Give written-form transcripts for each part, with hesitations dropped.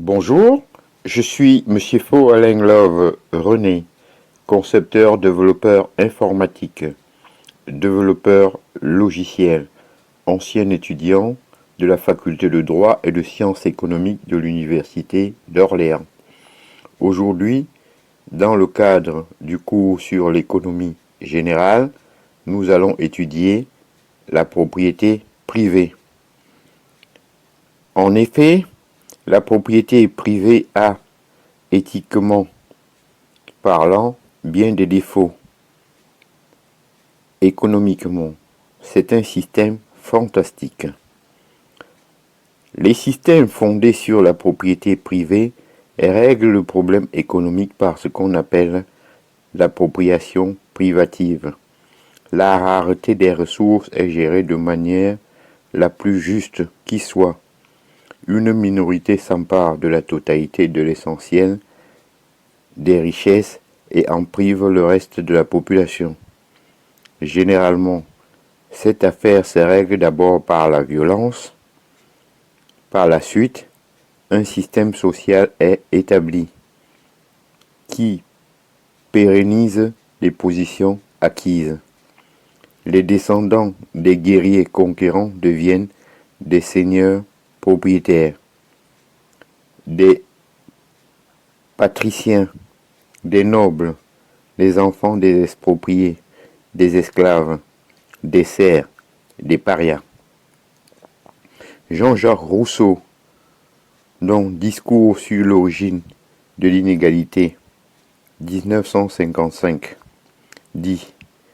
Bonjour, je suis Monsieur Faux Alain Love René, concepteur, développeur informatique, développeur logiciel, ancien étudiant de la faculté de droit et de sciences économiques de l'Université d'Orléans. Aujourd'hui, dans le cadre du cours sur l'économie générale, nous allons étudier la propriété privée. En effet, la propriété privée a, éthiquement parlant, bien des défauts. Économiquement, c'est un système fantastique. Les systèmes fondés sur la propriété privée règlent le problème économique par ce qu'on appelle l'appropriation privative. La rareté des ressources est gérée de manière la plus juste qui soit. Une minorité s'empare de la totalité de l'essentiel des richesses et en prive le reste de la population. Généralement, cette affaire se règle d'abord par la violence. Par la suite, un système social est établi qui pérennise les positions acquises. Les descendants des guerriers conquérants deviennent des seigneurs propriétaires, des patriciens, des nobles, les enfants des expropriés, des esclaves, des serfs, des parias. Jean-Jacques Rousseau, dans Discours sur l'origine de l'inégalité, 1955, dit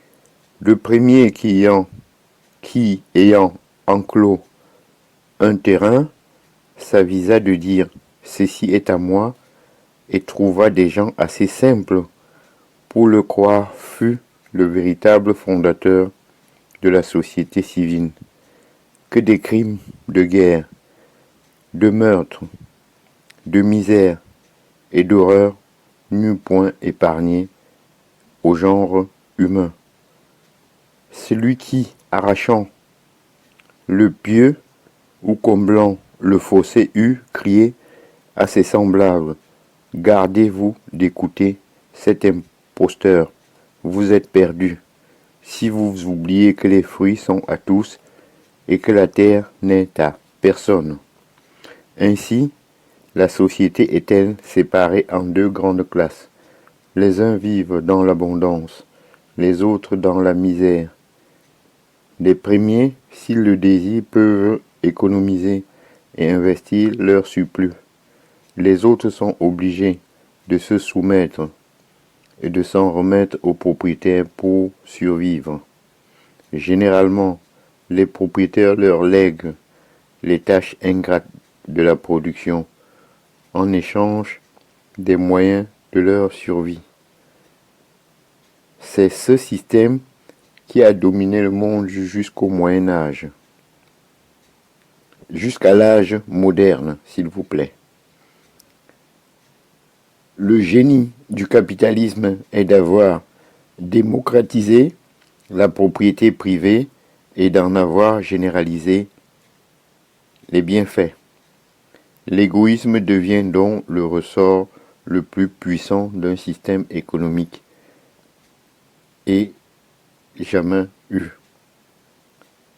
« Le premier qui ayant enclos un terrain, s'avisa de dire « Ceci est à moi » et trouva des gens assez simples pour le croire fut le véritable fondateur de la société civile. Que des crimes de guerre, de meurtres, de misère et d'horreur n'eût point épargné au genre humain. Celui qui, arrachant le pieu ou comblant le fossé, eût crié à ses semblables, « Gardez-vous d'écouter cet imposteur, vous êtes perdus, si vous oubliez que les fruits sont à tous et que la terre n'est à personne. » Ainsi, la société est-elle séparée en deux grandes classes. Les uns vivent dans l'abondance, les autres dans la misère. Les premiers, s'ils le désirent, peuvent économiser et investir leur surplus. Les autres sont obligés de se soumettre et de s'en remettre aux propriétaires pour survivre. Généralement, les propriétaires leur lèguent les tâches ingrates de la production en échange des moyens de leur survie. C'est ce système qui a dominé le monde jusqu'au Moyen Âge, jusqu'à l'âge moderne, s'il vous plaît. Le génie du capitalisme est d'avoir démocratisé la propriété privée et d'en avoir généralisé les bienfaits. L'égoïsme devient donc le ressort le plus puissant d'un système économique et jamais eu.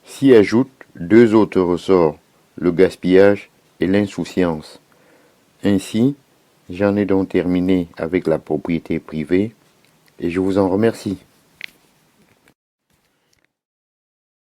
S'y ajoutent deux autres ressorts, le gaspillage et l'insouciance. Ainsi, j'en ai donc terminé avec la propriété privée et je vous en remercie.